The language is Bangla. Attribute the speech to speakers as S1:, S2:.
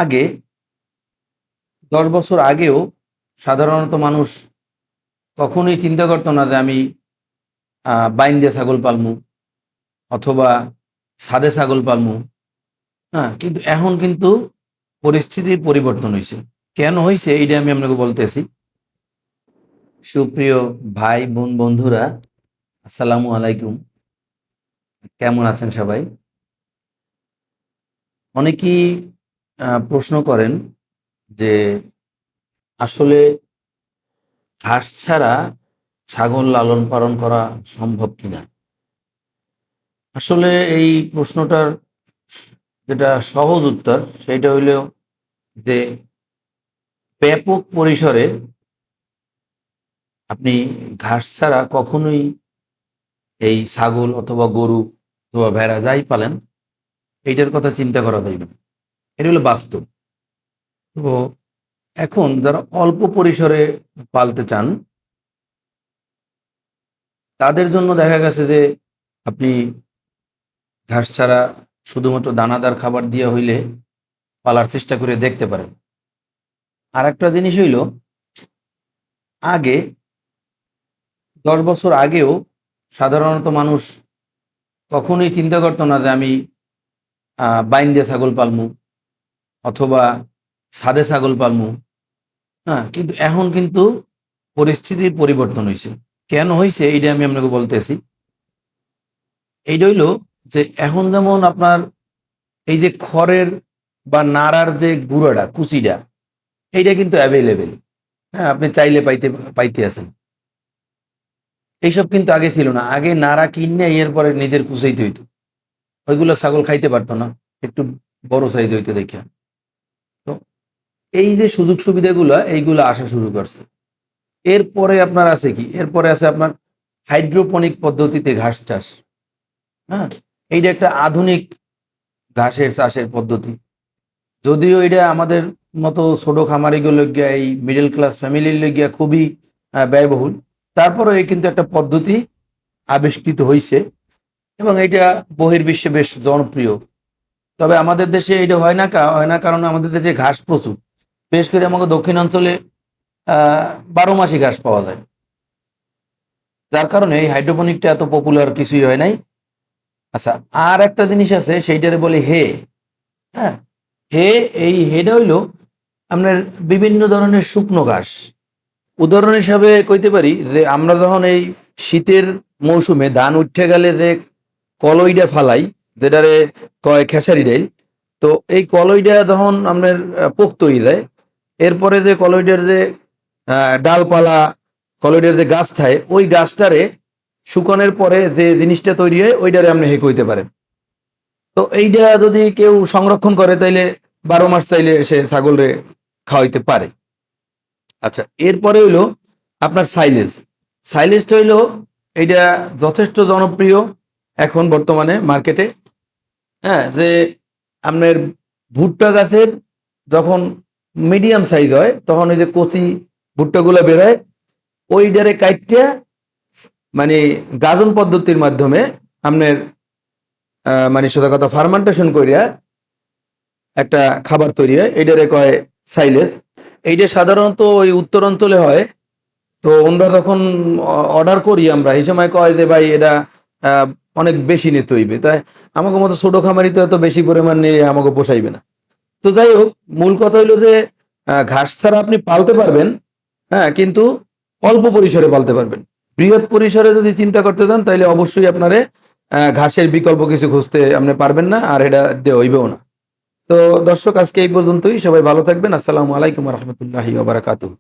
S1: আগে ১০ বছর আগেও সাধারণত মানুষ কখনোই চিন্তা করতো না যে আমি বাইন দিয়ে ছাগল পালমু অথবা সাদে ছাগল পালমু। হ্যাঁ, কিন্তু এখন কিন্তু পরিস্থিতির পরিবর্তন হইছে। কেন হইছে এইটা আমি আপনাকে বলতেছি। সুপ্রিয় ভাই, বোন, বন্ধুরা, আসসালামু আলাইকুম। কেমন আছেন সবাই? অনেকেই প্রশ্ন করেন যে আসলে ঘাস ছাড়া ছাগল লালন পালন করা সম্ভব কিনা? আসলে এই প্রশ্নটার যেটা সহজ উত্তর সেইটা হইল যে ব্যাপক পরিসরে আপনি ঘাস ছাড়া কখনোই এই ছাগল অথবা গরু অথবা ভেড়া যাই পালেন এইটার কথা চিন্তা করা যাইবে না। এটা হলো বাস্তব। তো এখন যারা অল্প পরিসরে পালতে চান তাদের জন্য দেখা গেছে যে আপনি ঘাস ছাড়া শুধুমাত্র দানাদার খাবার দিয়ে হইলে পালার চেষ্টা করে দেখতে পারেন। আর একটা জিনিস হইল, আগে ১০ বছর আগেও সাধারণত মানুষ কখনোই চিন্তা করতো না যে আমি বাইন দিয়ে ছাগল পালমু অথবা সাদে ছাগল পালমু। হ্যাঁ, কিন্তু এখন কিন্তু পরিস্থিতির পরিবর্তন হয়েছে। কেন হয়েছে এইটা আমি আপনাকে বলতেছি। এইটা হইল যে এখন যেমন আপনার এই যে খড়ের বা নাড়ার যে গুঁড়োটা কুচিটা এইটা কিন্তু অ্যাভেলেবেল। হ্যাঁ, আপনি চাইলে পাইতে আছেন। এইসব কিন্তু আগে ছিল না। আগে নাড়া কিনে এর পরে নিজের কুচাইতে হইতো। ওইগুলো ছাগল খাইতে পারতো না, একটু বড় সাইজ হইতে দেখে। তো এই যে সুযোগ সুবিধাগুলো এইগুলো আসা শুরু করছে। এরপরে আপনার আছে কি? এরপরে আছে আপনার হাইড্রোপনিক পদ্ধতিতে ঘাস চাষ। হ্যাঁ, এইটা একটা আধুনিক ঘাসের চাষের পদ্ধতি। যদিও এটা আমাদের মতো ছোট খামারিগুলো গিয়া এই মিডল ক্লাস ফ্যামিলির লইগিয়া খুবই ব্যয়বহুল। তারপরেও এই কিন্তু একটা পদ্ধতি আবিষ্কৃত হয়েছে এবং এটা বহির্বিশ্বে বেশ জনপ্রিয়। তবে আমাদের দেশে এটা হয় না কারণ আমাদের দেশে ঘাস প্রচুর। বিশেষ করে আমাকে দক্ষিণাঞ্চলে ১২ মাসই ঘাস পাওয়া যায়। যার কারণে এই হাইড্রোপনিকটা এত পপুলার কিছুই হয় নাই। আচ্ছা, আর একটা জিনিস আছে সেইটারে বলে হে। হ্যাঁ, এই হেটা হইল আপনার বিভিন্ন ধরনের শুকনো ঘাস। উদাহরণ হিসাবে কইতে পারি যে আমরা যখন এই শীতের মৌসুমে ধান উঠে গেলে যে কলইটা ফালাই, যেটারে কয় খেসারি ডাইল। তো এই কলইটা যখন আপনার পোক্ত হয়ে যায়, এরপরে যে কলইটার যে ডালপালা, কলইটার যে গাছ থাকে, ওই গাছটারে শুকানোর পরে যে জিনিসটা তৈরি হয় ওইটারে আপনি হে কইতে পারেন। তো এইটা যদি কেউ সংরক্ষণ করে তাইলে ১২ মাস চাইলে সে ছাগলরে খাওয়াইতে পারে। আচ্ছা, এরপরে হইলো আপনার সাইলেজ। সাইলেজটা হইলো এইটা যথেষ্ট জনপ্রিয় এখন বর্তমানে মার্কেটে। হ্যাঁ, যে আপনার ভুট্টা গাছের যখন মিডিয়াম সাইজ হয় তখন ওই যে কচি ভুট্টাগুলো বেরোয়, ওইটারে কাইটটা মানে গাজন পদ্ধতির মাধ্যমে আপনার মানে সোজা কথা ফার্মেন্টেশন করিয়া একটা খাবার তৈরি হয়, এইটারে কয় সাইলেজ। এইটা সাধারণত ওই উত্তর অঞ্চলে হয়। তো আমরা যখন অর্ডার করি আমরা এই সময় কয় যে ভাই এটা অনেক বেশি নিতে হইবে, তাই আমাকে মতো ছোট খামারি তো এত বেশি পরিমাণ নিয়ে আমাকে পোষাইবে না। তো যাই হোক, মূল কথা হইলো যে ঘাস ছাড়া আপনি পালতে পারবেন। হ্যাঁ, কিন্তু অল্প পরিসরে পালতে পারবেন। বৃহৎ পরিসরে যদি চিন্তা করতে চান তাহলে অবশ্যই আপনারে ঘাসের বিকল্প কিছু খুঁজতে আপনি পারবেন না, আর এটা দিয়ে হইবেও না। তো দর্শক, আজকে এই পর্যন্তই। সবাই ভালো থাকবেন। আসসালামু আলাইকুম রহমতুল্লাহি ওয়া বারাকাতুহু।